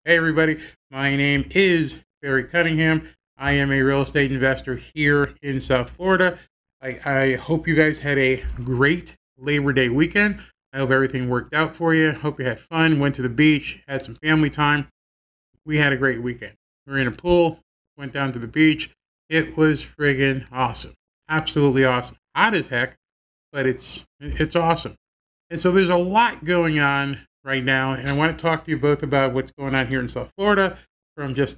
Hey everybody, my name is Barry Cunningham. I am a real estate investor here in South Florida. I hope you guys had a great Labor Day weekend. I hope everything worked out for you. Hope you had fun, went to the beach, had some family time. We had a great weekend. We were in a pool, went down to the beach. It was friggin' awesome. Absolutely awesome. Hot as heck, but it's awesome. And so there's a lot going on right now, and I want to talk to you both about what's going on here in South Florida from just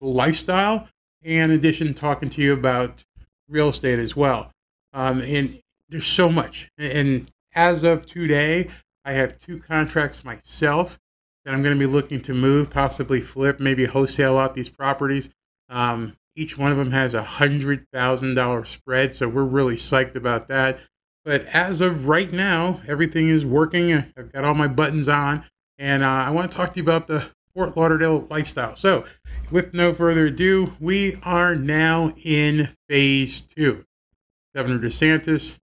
lifestyle, and in addition, talking to you about real estate as well. And there's so much. And as of today, I have 2 contracts myself that I'm going to be looking to move, possibly flip, maybe wholesale out these properties. Each one of them has $100,000 spread, so we're really psyched about that. But as of right now, everything is working. I've got all my buttons on, and I want to talk to you about the Fort Lauderdale lifestyle. So with no further ado, we are now in phase 2. Governor DeSantis,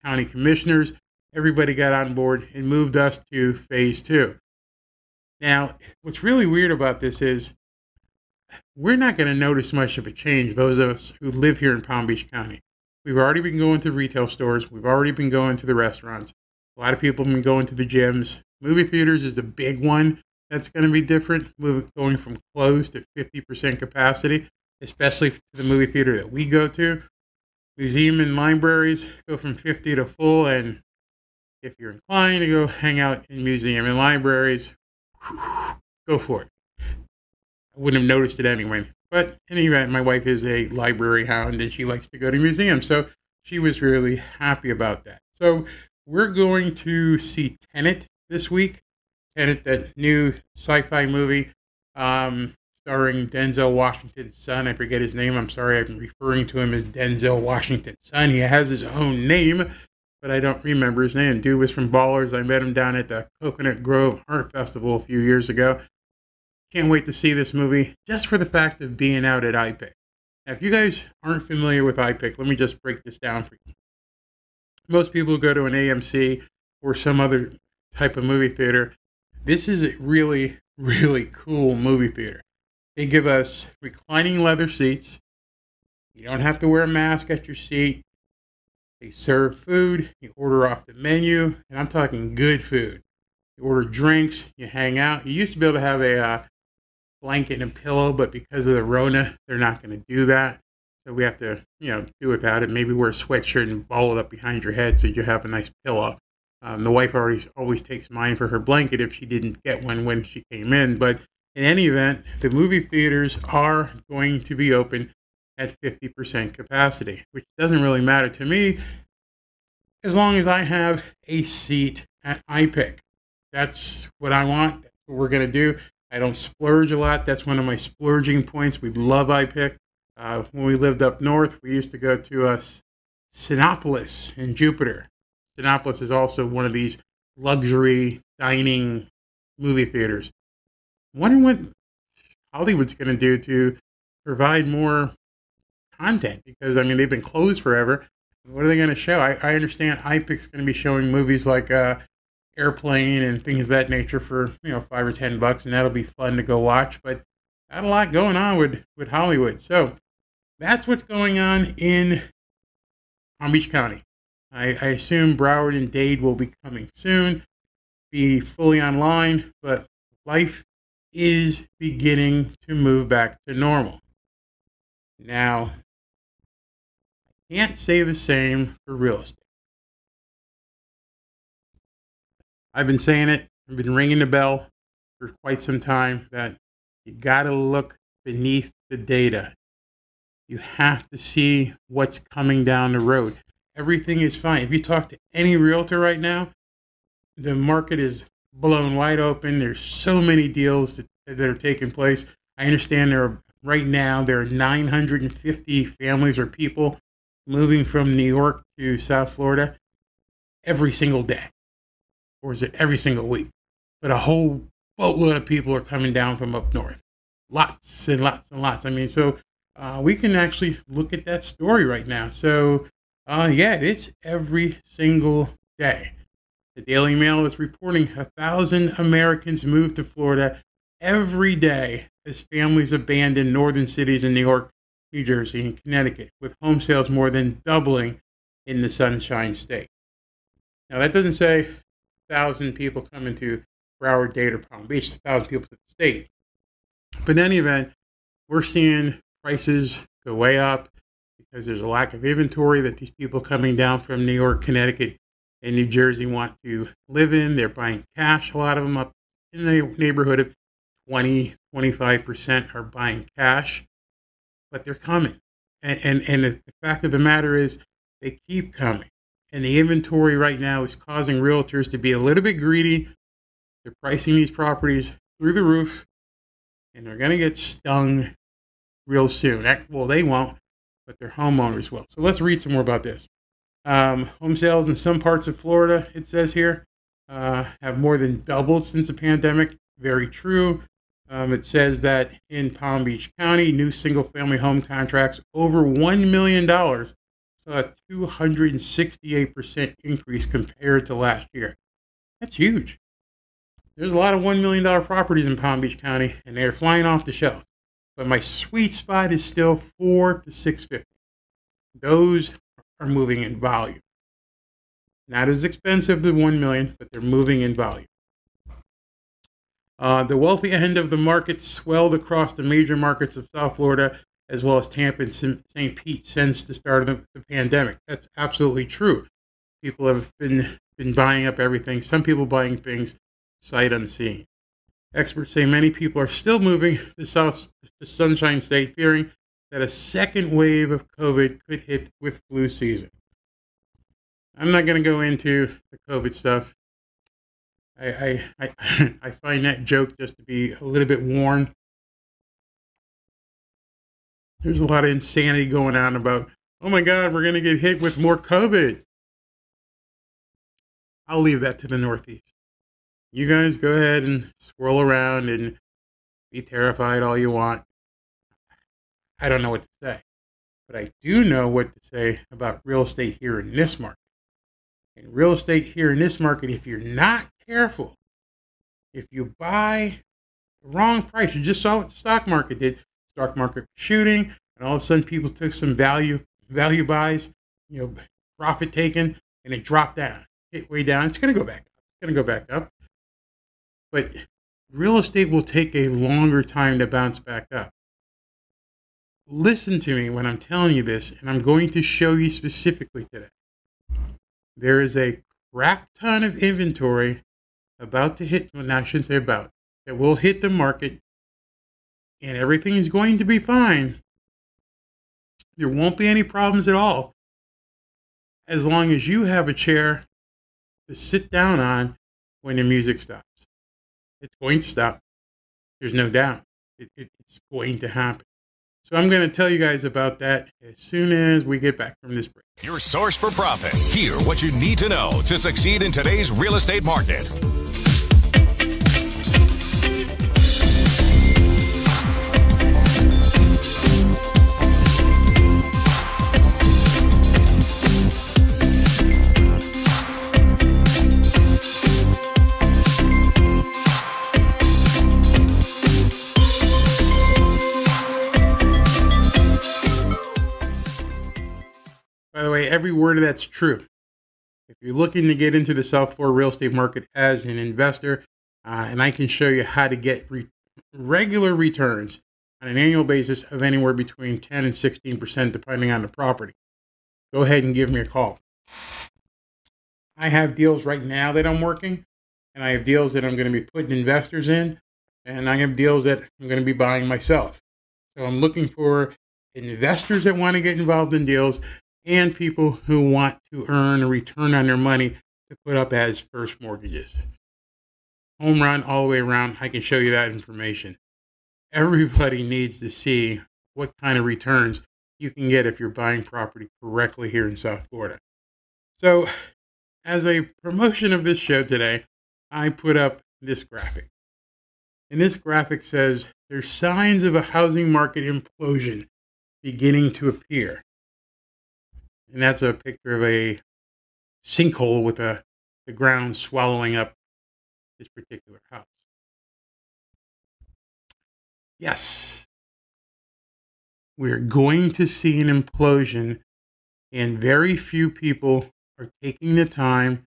county commissioners, everybody got on board and moved us to phase 2. Now, what's really weird about this is we're not going to notice much of a change, those of us who live here in Palm Beach County. We've already been going to retail stores. We've already been going to the restaurants. A lot of people have been going to the gyms. Movie theaters is the big one that's going to be different, going from closed to 50% capacity, especially to the movie theater that we go to. Museum and libraries go from 50 to full, and if you're inclined to go hang out in museum and libraries, go for it. I wouldn't have noticed it anyway. But in any event, my wife is a library hound and she likes to go to museums. So she was really happy about that. So we're going to see Tenet this week. Tenet, that new sci-fi movie starring Denzel Washington's son. I forget his name. I'm sorry. I'm referring to him as Denzel Washington's son. He has his own name, but I don't remember his name. Dude was from Ballers. I met him down at the Coconut Grove Art Festival a few years ago. Can't wait to see this movie just for the fact of being out at Uptick. Now, if you guys aren't familiar with Uptick, let me just break this down for you. Most people go to an AMC or some other type of movie theater. This is a really, really cool movie theater. They give us reclining leather seats. You don't have to wear a mask at your seat. They serve food. You order off the menu, and I'm talking good food. You order drinks. You hang out. You used to be able to have a blanket and a pillow, but because of the Rona, they're not going to do that. So we have to, do without it. Maybe wear a sweatshirt and ball it up behind your head so you have a nice pillow. The wife always takes mine for her blanket if she didn't get one when she came in. But in any event, the movie theaters are going to be open at 50% capacity, which doesn't really matter to me as long as I have a seat at Uptick. That's what I want. That's what we're going to do. I don't splurge a lot. That's one of my splurging points. We love Uptick. When we lived up north, we used to go to Cinépolis in Jupiter. Cinépolis is also one of these luxury dining movie theaters. I'm wondering what Hollywood's going to do to provide more content, because, they've been closed forever. What are they going to show? I understand Uptick's going to be showing movies like Airplane and things of that nature for $5 or $10, and that'll be fun to go watch. But got a lot going on with Hollywood. So that's what's going on in Palm Beach County. I assume Broward and Dade will be coming soon, be fully online, but life is beginning to move back to normal. Now, I can't say the same for real estate. I've been saying it, I've been ringing the bell for quite some time that you got to look beneath the data. You have to see what's coming down the road. Everything is fine. If you talk to any realtor right now, the market is blown wide open. There's so many deals that are taking place. I understand right now there are 950 families or people moving from New York to South Florida every single day. Or is it every single week? But a whole boatload of people are coming down from up north. Lots and lots and lots. So we can actually look at that story right now. So, it's every single day. The Daily Mail is reporting 1,000 Americans moved to Florida every day as families abandon northern cities in New York, New Jersey, and Connecticut, with home sales more than doubling in the Sunshine State. Now, that doesn't say 1,000 people coming to Broward, Dade, or Palm Beach, 1,000 people to the state. But in any event, we're seeing prices go way up because there's a lack of inventory that these people coming down from New York, Connecticut, and New Jersey want to live in. They're buying cash. A lot of them up in the neighborhood of 20-25% are buying cash, but they're coming. And the fact of the matter is they keep coming. And the inventory right now is causing realtors to be a little bit greedy. They're pricing these properties through the roof, and they're going to get stung real soon. Well, they won't, but their homeowners will. So let's read some more about this. Home sales in some parts of Florida, it says here, have more than doubled since the pandemic. Very true. It says that in Palm Beach County, new single-family home contracts over $1 million saw a 268% increase compared to last year. That's huge. There's a lot of $1 million properties in Palm Beach County, and they're flying off the shelf. But my sweet spot is still 4 to 650. Those are moving in volume. Not as expensive as 1 million, but they're moving in volume. The wealthy end of the market swelled across the major markets of South Florida, as well as Tampa and St. Pete since the start of the pandemic. That's absolutely true. People have been buying up everything. Some people buying things sight unseen. Experts say many people are still moving to the Sunshine State, fearing that a second wave of COVID could hit with flu season. I'm not going to go into the COVID stuff. I find that joke just to be a little bit worn. There's a lot of insanity going on about, oh my God, we're going to get hit with more COVID. I'll leave that to the Northeast. You guys go ahead and swirl around and be terrified all you want. I don't know what to say, but I do know what to say about real estate here in this market. In real estate here in this market, if you're not careful, if you buy the wrong price, you just saw what the stock market did. Stock market shooting, and all of a sudden people took some value buys, profit taken, and it dropped down, hit way down. It's going to go back up. It's going to go back up. But real estate will take a longer time to bounce back up. Listen to me when I'm telling you this, and I'm going to show you specifically today. There is a crap ton of inventory about to hit, well, I shouldn't say about, that will hit the market, and everything is going to be fine. There won't be any problems at all, as long as you have a chair to sit down on when the music stops. It's going to stop. There's no doubt. It's going to happen. So I'm going to tell you guys about that as soon as we get back from this break. Your source for profit. Hear what you need to know to succeed in today's real estate market. By the way, every word of that's true. If you're looking to get into the South Florida real estate market as an investor, and I can show you how to get regular returns on an annual basis of anywhere between 10 and 16%, depending on the property, go ahead and give me a call. I have deals right now that I'm working, and I have deals that I'm going to be putting investors in, and I have deals that I'm going to be buying myself. So I'm looking for investors that want to get involved in deals, and people who want to earn a return on their money to put up as first mortgages. Home run all the way around. I can show you that information. Everybody needs to see what kind of returns you can get if you're buying property correctly here in South Florida. So, as a promotion of this show today, I put up this graphic. And this graphic says there's signs of a housing market implosion beginning to appear. And that's a picture of a sinkhole with the ground swallowing up this particular house. Yes, we're going to see an implosion, and very few people are taking the time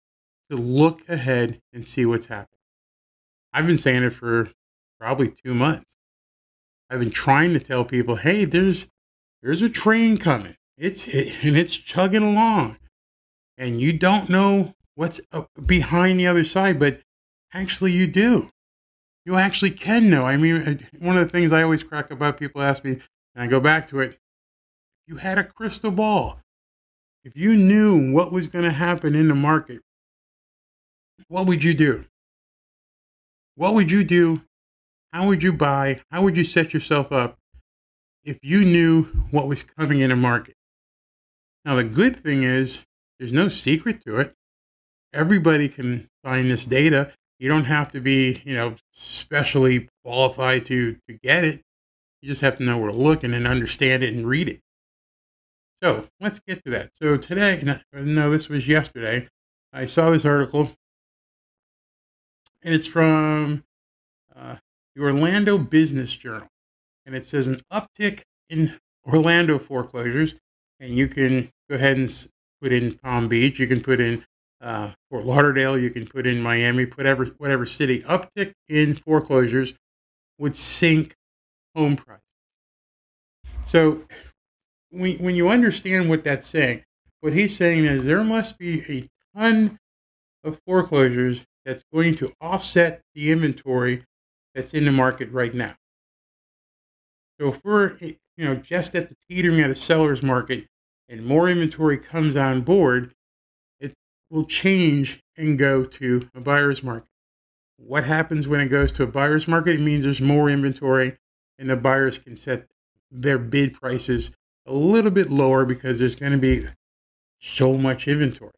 to look ahead and see what's happening. I've been saying it for probably 2 months. I've been trying to tell people, hey, there's a train coming. It's chugging along, and you don't know what's behind the other side, but actually you do. You actually can know. I mean, one of the things I always crack about, people ask me, and I go back to it, you had a crystal ball. If you knew what was going to happen in the market, what would you do? What would you do? How would you buy? How would you set yourself up if you knew what was coming in the market? Now, the good thing is there's no secret to it. Everybody can find this data. You don't have to be, specially qualified to get it. You just have to know where to look and then understand it and read it. So let's get to that. So today, no, this was yesterday, I saw this article, and it's from the Orlando Business Journal. And it says an uptick in Orlando foreclosures. And you can go ahead and put in Palm Beach. You can put in Fort Lauderdale. You can put in Miami, whatever city. Uptick in foreclosures would sink home prices. So when you understand what that's saying, what he's saying is there must be a ton of foreclosures that's going to offset the inventory that's in the market right now. So if we're just at the teetering at a seller's market and more inventory comes on board, it will change and go to a buyer's market. What happens when it goes to a buyer's market? It means there's more inventory and the buyers can set their bid prices a little bit lower because there's going to be so much inventory.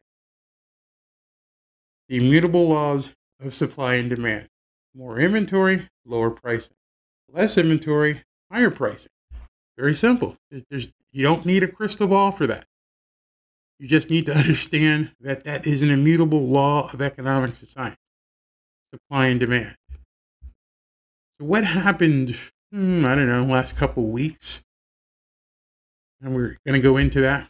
The immutable laws of supply and demand. More inventory, lower pricing. Less inventory, higher pricing. Very simple. You don't need a crystal ball for that. You just need to understand that that is an immutable law of economics and science. Supply and demand. So what happened, I don't know, last couple of weeks? And we're going to go into that.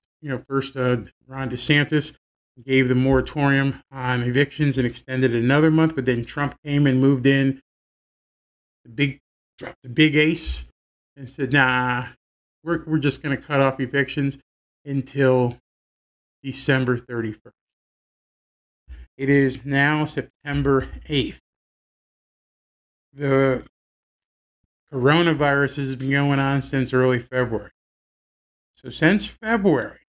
First, Ron DeSantis gave the moratorium on evictions and extended it another month, but then Trump came and moved in dropped the big ace and said, nah, we're just going to cut off evictions until December 31st. It is now September 8th. The coronavirus has been going on since early February. So since February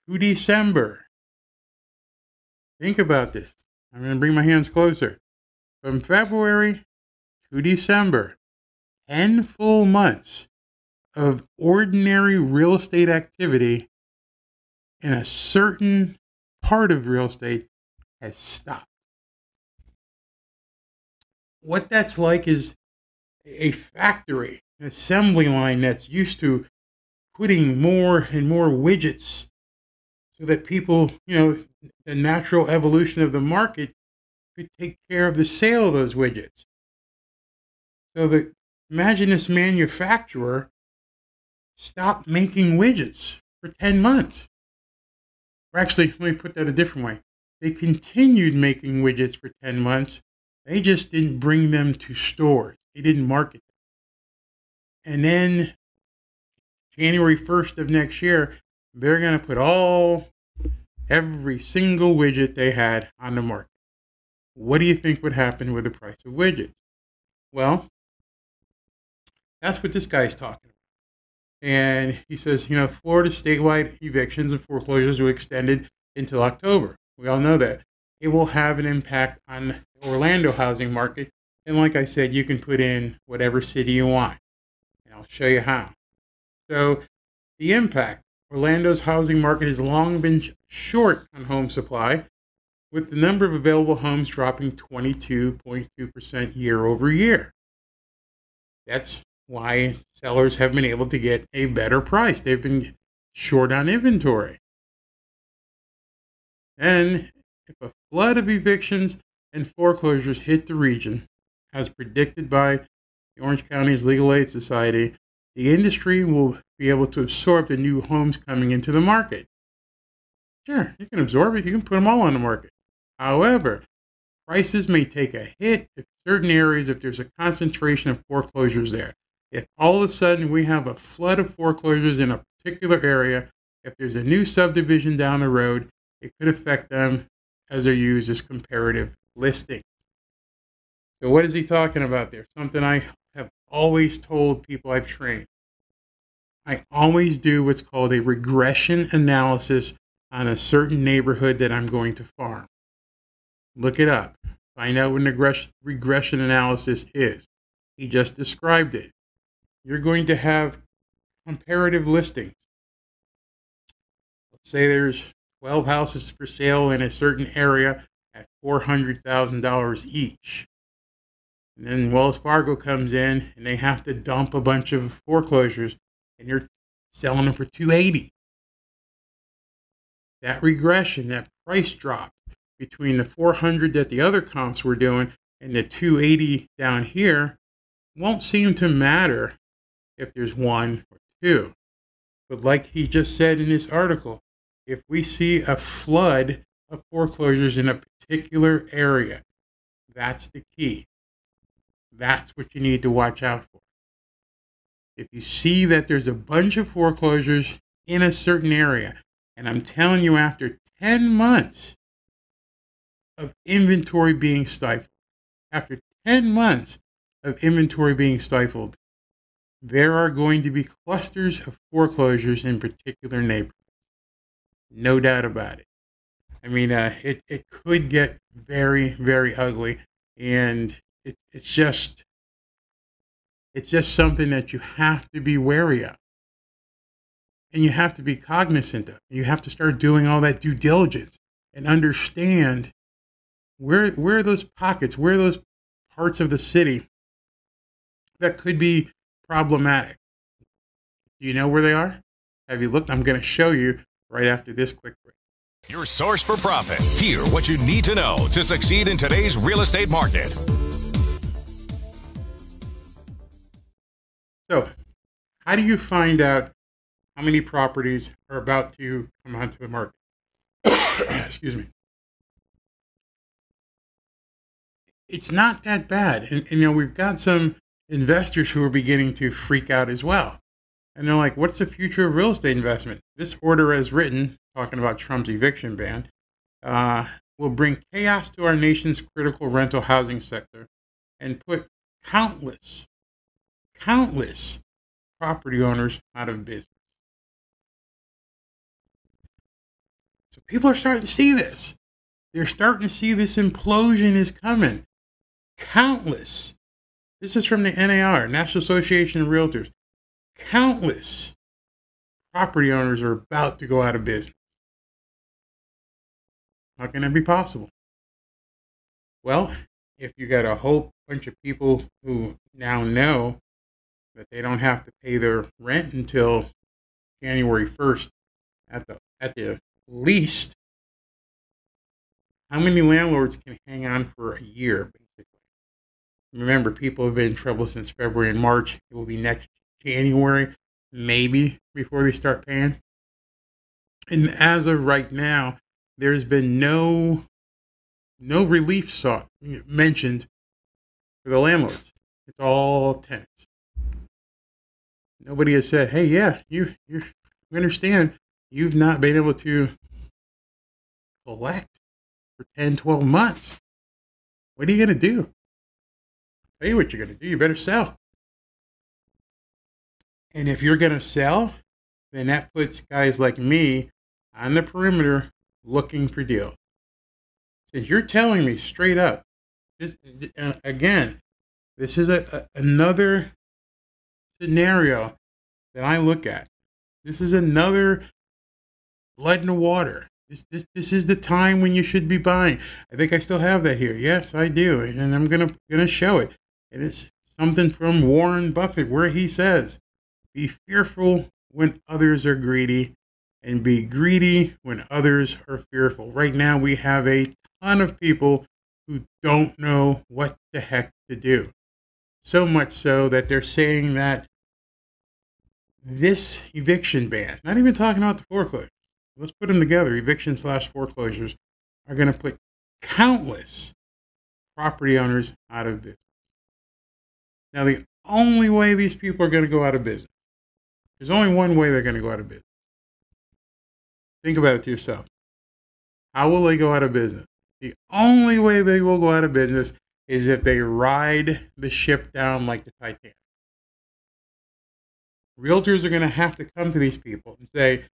to December, think about this. I'm going to bring my hands closer. From February to December, 10 full months of ordinary real estate activity in a certain part of real estate has stopped. What that's like is a factory, an assembly line that's used to putting more and more widgets so that people, the natural evolution of the market could take care of the sale of those widgets. So imagine this manufacturer stopped making widgets for 10 months. Or actually, let me put that a different way. They continued making widgets for 10 months. They just didn't bring them to stores. They didn't market them. And then January 1st of next year, they're going to put every single widget they had on the market. What do you think would happen with the price of widgets? Well, that's what this guy's talking about. And he says, Florida statewide evictions and foreclosures were extended until October. We all know that. It will have an impact on the Orlando housing market. And like I said, you can put in whatever city you want. And I'll show you how. So the impact. Orlando's housing market has long been short on home supply, with the number of available homes dropping 22.2% year over year. That's why sellers have been able to get a better price. They've been short on inventory. And if a flood of evictions and foreclosures hit the region, as predicted by the Orange County's Legal Aid Society, the industry will be able to absorb the new homes coming into the market. Sure, you can absorb it. You can put them all on the market. However, prices may take a hit in certain areas if there's a concentration of foreclosures there. If all of a sudden we have a flood of foreclosures in a particular area, if there's a new subdivision down the road, it could affect them as they're used as comparative listings. So what is he talking about there? Something I have always told people I've trained. I always do what's called a regression analysis on a certain neighborhood that I'm going to farm. Look it up. Find out what an regression analysis is. He just described it. You're going to have comparative listings. Let's say there's 12 houses for sale in a certain area at $400,000 each. And then Wells Fargo comes in and they have to dump a bunch of foreclosures and you're selling them for $280,000. That regression, that price drop between the $400,000 that the other comps were doing and the $280,000 down here won't seem to matter if there's one or two. But like he just said in this article, if we see a flood of foreclosures in a particular area, that's the key. That's what you need to watch out for. If you see that there's a bunch of foreclosures in a certain area, and I'm telling you, after 10 months of inventory being stifled, after 10 months of inventory being stifled, there are going to be clusters of foreclosures in particular neighborhoods. No doubt about it. I mean, it could get very, very ugly, and it's just something that you have to be wary of. And you have to be cognizant of. You have to start doing all that due diligence and understand where are those pockets, where are those parts of the city that could be problematic. Do you know where they are? Have you looked? I'm going to show you right after this quick break. Your source for profit. Hear what you need to know to succeed in today's real estate market. So, how do you find out how many properties are about to come onto the market? Excuse me. It's not that bad. And, you know, we've got some investors who are beginning to freak out as well. And they're like, what's the future of real estate investment? This order as written, talking about Trump's eviction ban, will bring chaos to our nation's critical rental housing sector and put countless property owners out of business. So people are starting to see this. They're starting to see this implosion is coming. Countless. This is from the NAR, National Association of Realtors. Countless property owners are about to go out of business. How can that be possible? Well, if you got a whole bunch of people who now know that they don't have to pay their rent until January 1st at the least, how many landlords can hang on for a year, basically? Remember, people have been in trouble since February and March. It will be next January, maybe, before they start paying. And as of right now, there's been no relief mentioned for the landlords. It's all tenants. Nobody has said, hey, yeah, you understand you've not been able to collect for 10, 12 months. What are you going to do? I'll tell you what you're going to do. You better sell. And if you're going to sell, then that puts guys like me on the perimeter looking for deals. Since you're telling me straight up, this is another scenario that I look at. This is another blood in the water. This is the time when you should be buying. I think I still have that here. Yes, I do, and I'm gonna show it. And it's something from Warren Buffett where he says, "Be fearful when others are greedy, and be greedy when others are fearful." Right now, we have a ton of people who don't know what the heck to do. So much so that they're saying that this eviction ban, not even talking about the foreclosure, let's put them together, eviction/foreclosures, are going to put countless property owners out of business. Now, the only way these people are going to go out of business, there's only one way they're going to go out of business. Think about it to yourself. How will they go out of business? The only way they will go out of business is if they ride the ship down like the Titanic. Realtors are going to have to come to these people and say,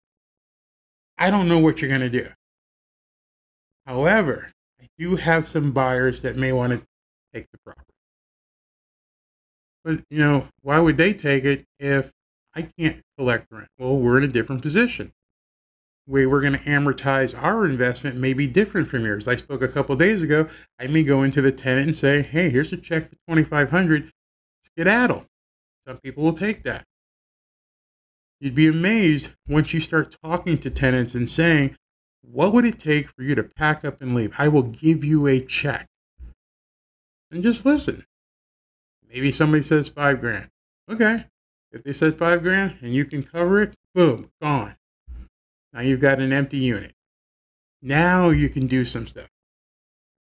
I don't know what you're going to do. However, I do have some buyers that may want to take the property. But, why would they take it if I can't collect rent? Well, we're in a different position. The way we're going to amortize our investment may be different from yours. I spoke a couple of days ago. I may go into the tenant and say, hey, here's a check for $2,500. Skedaddle. Some people will take that. You'd be amazed once you start talking to tenants and saying, what would it take for you to pack up and leave? I will give you a check. And just listen. Maybe somebody says $5,000. Okay. If they said $5,000 and you can cover it, boom, gone. Now you've got an empty unit. Now you can do some stuff.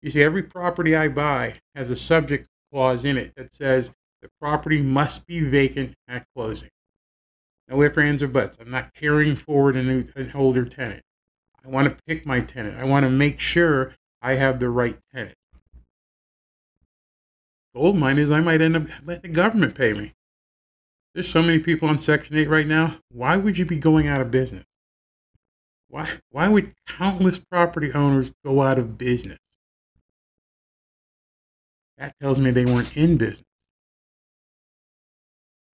You see, every property I buy has a subject clause in it that says the property must be vacant at closing. No ifs, ands, or buts. I'm not carrying forward an older tenant. I want to pick my tenant. I want to make sure I have the right tenant. Gold mine is I might end up letting the government pay me. There's so many people on Section 8 right now. Why would you be going out of business? Why would countless property owners go out of business? That tells me they weren't in business.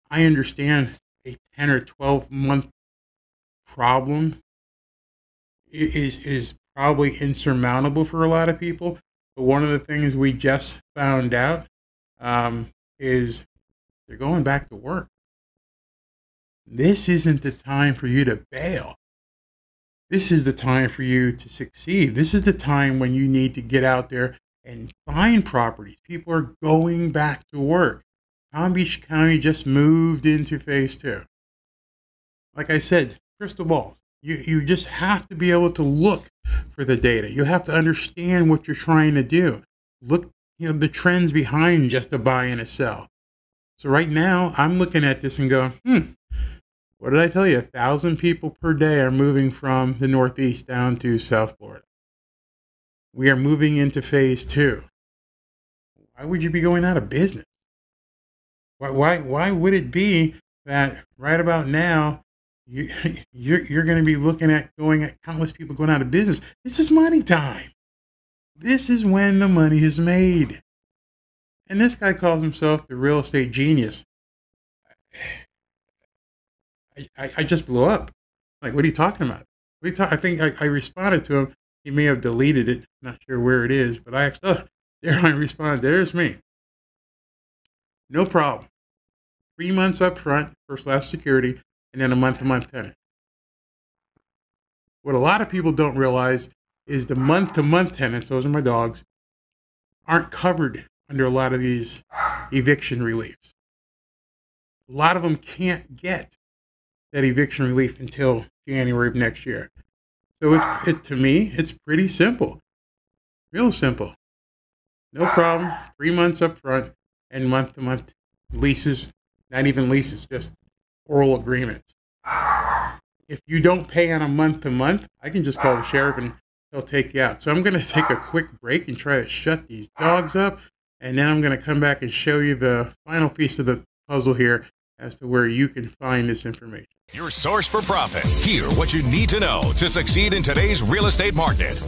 I understand a 10 or 12 month problem is probably insurmountable for a lot of people. But one of the things we just found out is they're going back to work. This isn't the time for you to bail. This is the time for you to succeed. This is the time when you need to get out there and find properties. People are going back to work. Palm Beach County just moved into phase 2. Like I said, crystal balls. You just have to be able to look for the data. You have to understand what you're trying to do. Look, the trends behind just a buy and a sell. So right now, I'm looking at this and going, what did I tell you? 1,000 people per day are moving from the Northeast down to South Florida. We are moving into phase 2. Why would you be going out of business? Why would it be that right about now you're going to be looking at countless people going out of business? This is money time. This is when the money is made. And this guy calls himself the real estate genius. I just blew up. Like, what are you talking about? I think I responded to him. He may have deleted it. Not sure where it is, but there I responded. There's me. No problem. 3 months up front, first last security, and then a month-to-month tenant. What a lot of people don't realize is the month-to-month tenants, those are my dogs, aren't covered under a lot of these eviction reliefs. A lot of them can't get that eviction relief until January of next year. So to me, it's pretty simple. Real simple. No problem. 3 months up front and month-to-month leases. Not even leases, just oral agreements. If you don't pay on a month-to-month, I can just call the sheriff and he'll take you out. So I'm going to take a quick break and try to shut these dogs up. And then I'm going to come back and show you the final piece of the puzzle here as to where you can find this information. Your source for profit. Hear what you need to know to succeed in today's real estate market.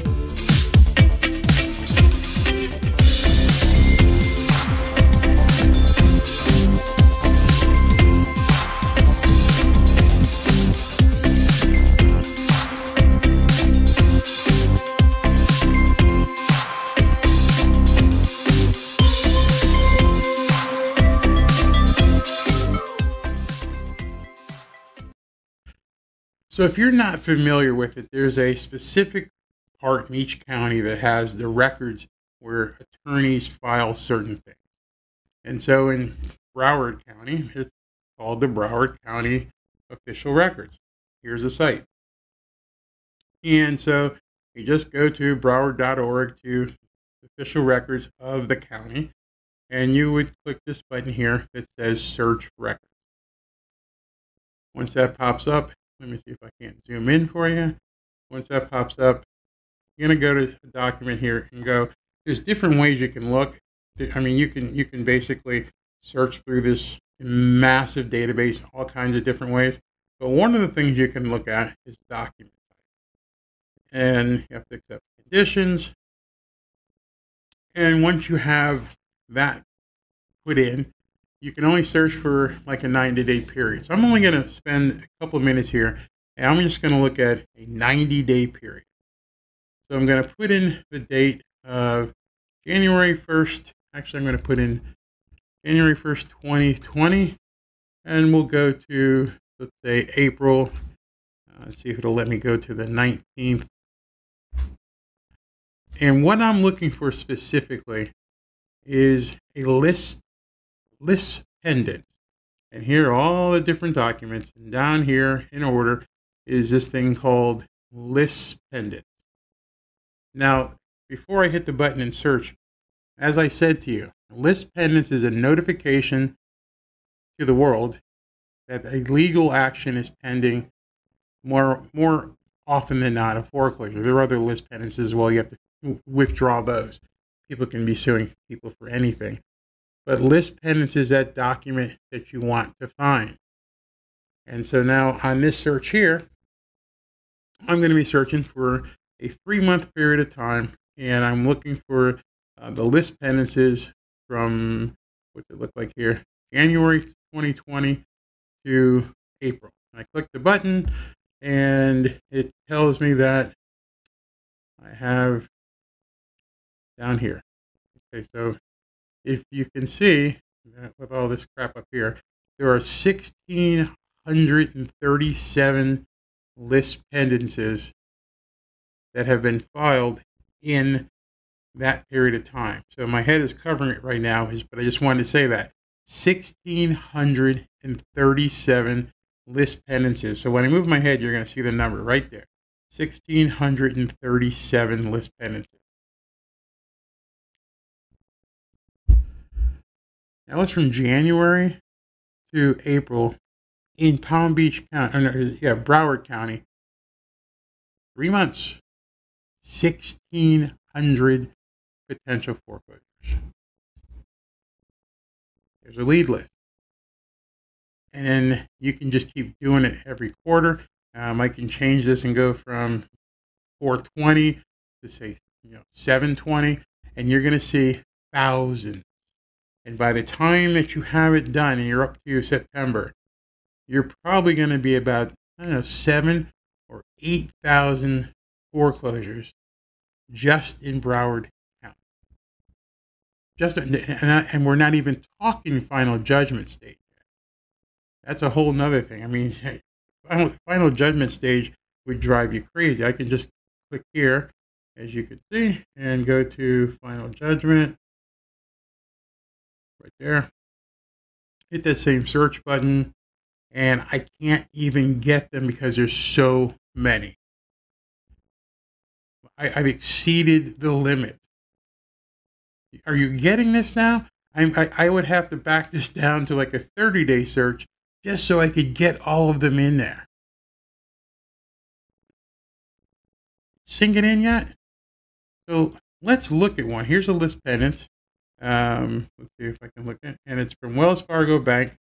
So if you're not familiar with it, there's a specific part in each county that has the records where attorneys file certain things. And so in Broward County, it's called the Broward County Official Records. Here's the site. And so you just go to broward.org to official records of the county, and you would click this button here that says search records. Once that pops up, let me see if I can't zoom in for you. Once that pops up, you're going to go to the document here and go, there's different ways you can look. I mean, you can basically search through this massive database all kinds of different ways. But one of the things you can look at is document type. And you have to accept conditions. And once you have that put in, you can only search for like a 90-day period. So I'm only going to spend a couple of minutes here, and I'm just going to look at a 90-day period. So I'm going to put in the date of January 1st. Actually, I'm going to put in January 1st, 2020, and we'll go to, let's say, April. Let's see if it'll let me go to the 19th. And what I'm looking for specifically is a list pendants. And here are all the different documents. And down here in order is this thing called list pendants. Now, before I hit the button and search, as I said to you, list pendants is a notification to the world that a legal action is pending, more often than not a foreclosure. There are other list pendants as well. You have to withdraw those. People can be suing people for anything. But list pendants is that document that you want to find. And so now on this search here, I'm going to be searching for a 3-month period of time, and I'm looking for the list pendants from, what's it look like here, January 2020 to April. I click the button, and it tells me that I have down here. Okay, so if you can see that with all this crap up here, there are 1,637 list pendants that have been filed in that period of time. So my head is covering it right now, but I just wanted to say that 1,637 list pendants. So when I move my head, you're going to see the number right there. 1,637 list pendants. That was from January to April in Palm Beach County, Broward County. 3 months, 1,600 potential foreclosures. There's a lead list. And then you can just keep doing it every quarter. I can change this and go from 420 to say 720, and you're going to see thousands. And by the time that you have it done and you're up to September, you're probably going to be about, 7,000 or 8,000 foreclosures just in Broward County. And we're not even talking final judgment stage. That's a whole nother thing. I mean, final judgment stage would drive you crazy. I can just click here, as you can see, and go to final judgment. Right there. Hit that same search button, and I can't even get them because there's so many. I've exceeded the limit. Are you getting this now? I would have to back this down to like a 30-day search just so I could get all of them in there. Sink it in yet? So let's look at one. Here's a list pendants. Let's see if I can look at it. And it's from Wells Fargo Bank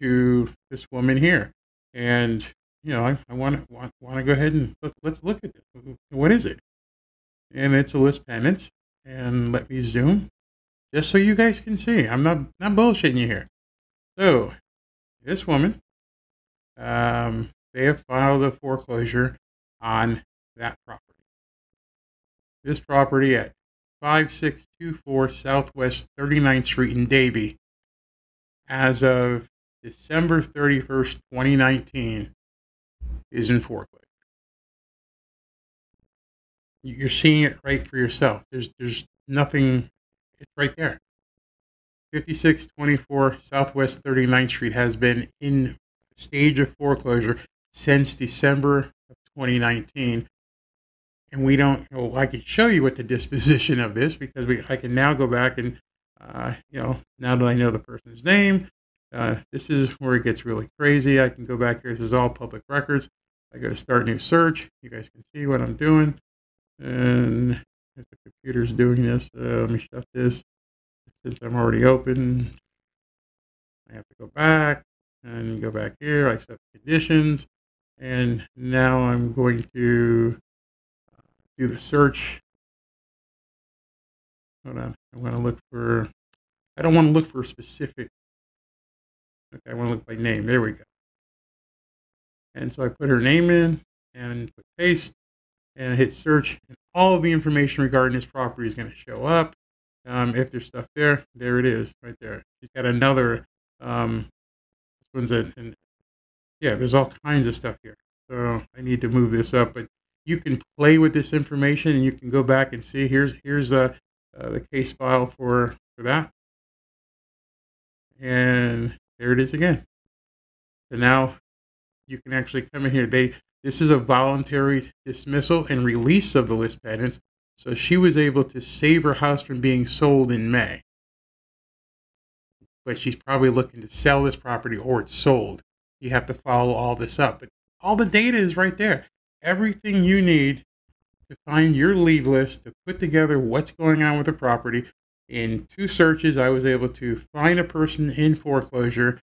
to this woman here. And, I want to go ahead and let's look at this. What is it? And it's a list pendants. And let me zoom just so you guys can see. I'm not bullshitting you here. So this woman, they have filed a foreclosure on that property. This property at 5624 Southwest 39th Street in Davie, as of December 31st, 2019, is in foreclosure. You're seeing it right for yourself. There's nothing, it's right there. 5624 Southwest 39th Street has been in stage of foreclosure since December of 2019. And we don't, well, I can show you what the disposition of this, because I can now go back and, now that I know the person's name, this is where it gets really crazy. I can go back here. This is all public records. I go to start new search. You guys can see what I'm doing. And if the computer's doing this, let me shut this. Since I'm already open, I have to go back and go back here. I accept conditions. And now I'm going to do the search. Hold on. I want to look for, I don't want to look for a specific. Okay, I want to look by name. There we go. And so I put her name in and put paste and hit search. And all of the information regarding this property is going to show up. If there's stuff there, there it is right there. She's got another, this one's there's all kinds of stuff here. So I need to move this up, but you can play with this information and you can go back and see, here's the case file for that. And there it is again. So now you can actually come in here. This is a voluntary dismissal and release of the list pendants. So she was able to save her house from being sold in May. But she's probably looking to sell this property or it's sold. You have to follow all this up. But all the data is right there. Everything you need to find your lead list, to put together what's going on with the property. In 2 searches, I was able to find a person in foreclosure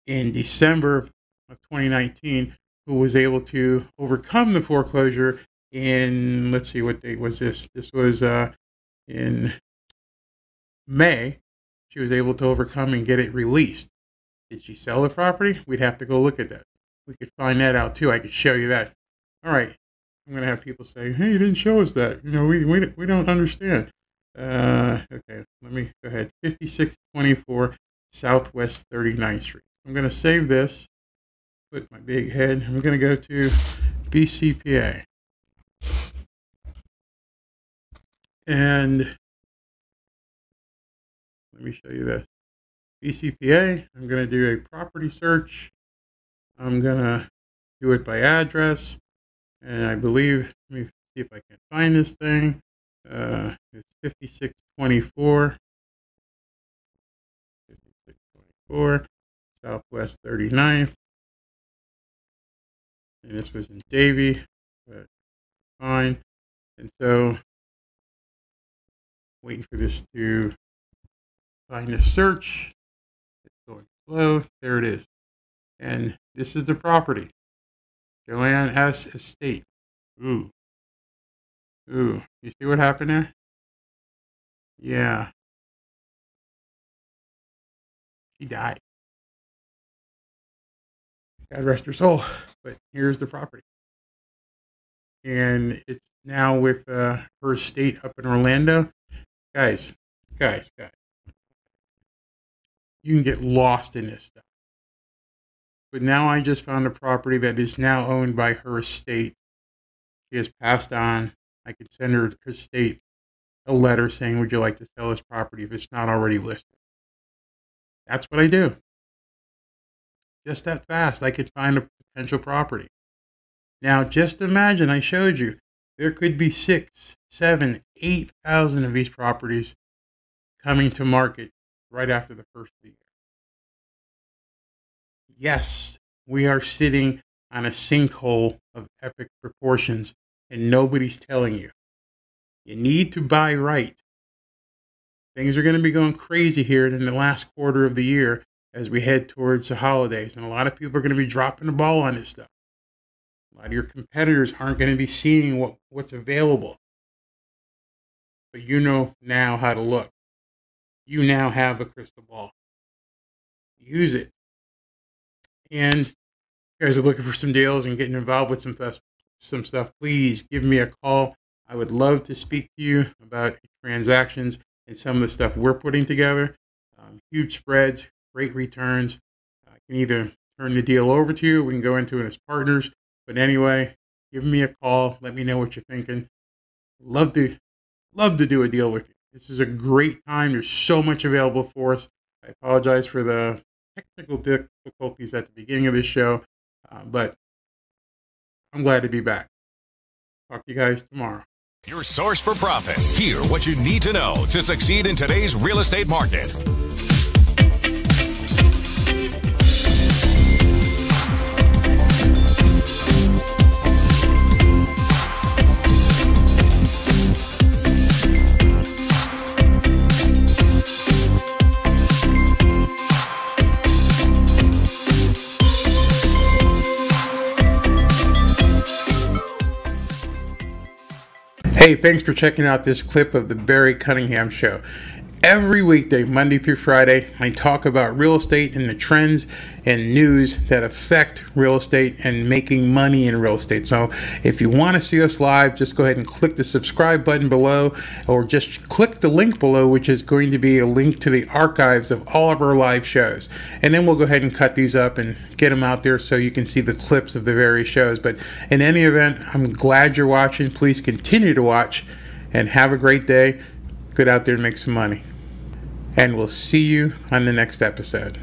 in December of 2019 who was able to overcome the foreclosure in, let's see, what date was this? This was in May. She was able to overcome and get it released. Did she sell the property? We'd have to go look at that. We could find that out too. I could show you that. All right. I'm going to have people say, hey, you didn't show us that. You know, we don't understand. Okay, let me go ahead. 5624 Southwest 39th Street. I'm going to save this. Put my big head. I'm going to go to BCPA. And let me show you this. BCPA, I'm going to do a property search. I'm going to do it by address. And I believe, let me see if I can find this thing. It's 5624. 5624 Southwest 39th. And this was in Davie, but fine. And so, waiting for this to find a search. It's going slow. There it is. And this is the property. Joanne S. Estate. Ooh. Ooh. You see what happened there? Yeah. She died. God rest her soul. But here's the property. And it's now with her estate up in Orlando. Guys. You can get lost in this stuff. But now I just found a property that is now owned by her estate. She has passed on. I could send her estate a letter saying, would you like to sell this property if it's not already listed? That's what I do. Just that fast, I could find a potential property. Now, just imagine, I showed you, there could be 6, 7, 8,000 of these properties coming to market right after the first of the year. Yes, we are sitting on a sinkhole of epic proportions, and nobody's telling you. You need to buy right. Things are going to be going crazy here in the last quarter of the year as we head towards the holidays, and a lot of people are going to be dropping the ball on this stuff. A lot of your competitors aren't going to be seeing what's available. But you know now how to look. You now have a crystal ball. Use it. And if you guys are looking for some deals and getting involved with some stuff, please give me a call. I would love to speak to you about transactions and some of the stuff we're putting together. Huge spreads, great returns. I can either turn the deal over to you. We can go into it as partners. But anyway, give me a call. Let me know what you're thinking. Love to do a deal with you. This is a great time. There's so much available for us. I apologize for the technical difficulties at the beginning of this show, but I'm glad to be back. Talk to you guys tomorrow. Your source for profit. Hear what you need to know to succeed in today's real estate market. Hey, thanks for checking out this clip of the Barry Cunningham Show. Every weekday, Monday through Friday, I talk about real estate and the trends and news that affect real estate and making money in real estate. So if you want to see us live, just go ahead and click the subscribe button below, or just click the link below, which is going to be a link to the archives of all of our live shows. And then we'll go ahead and cut these up and get them out there so you can see the clips of the various shows. But in any event, I'm glad you're watching. Please continue to watch and have a great day. Get out there and make some money. And we'll see you on the next episode.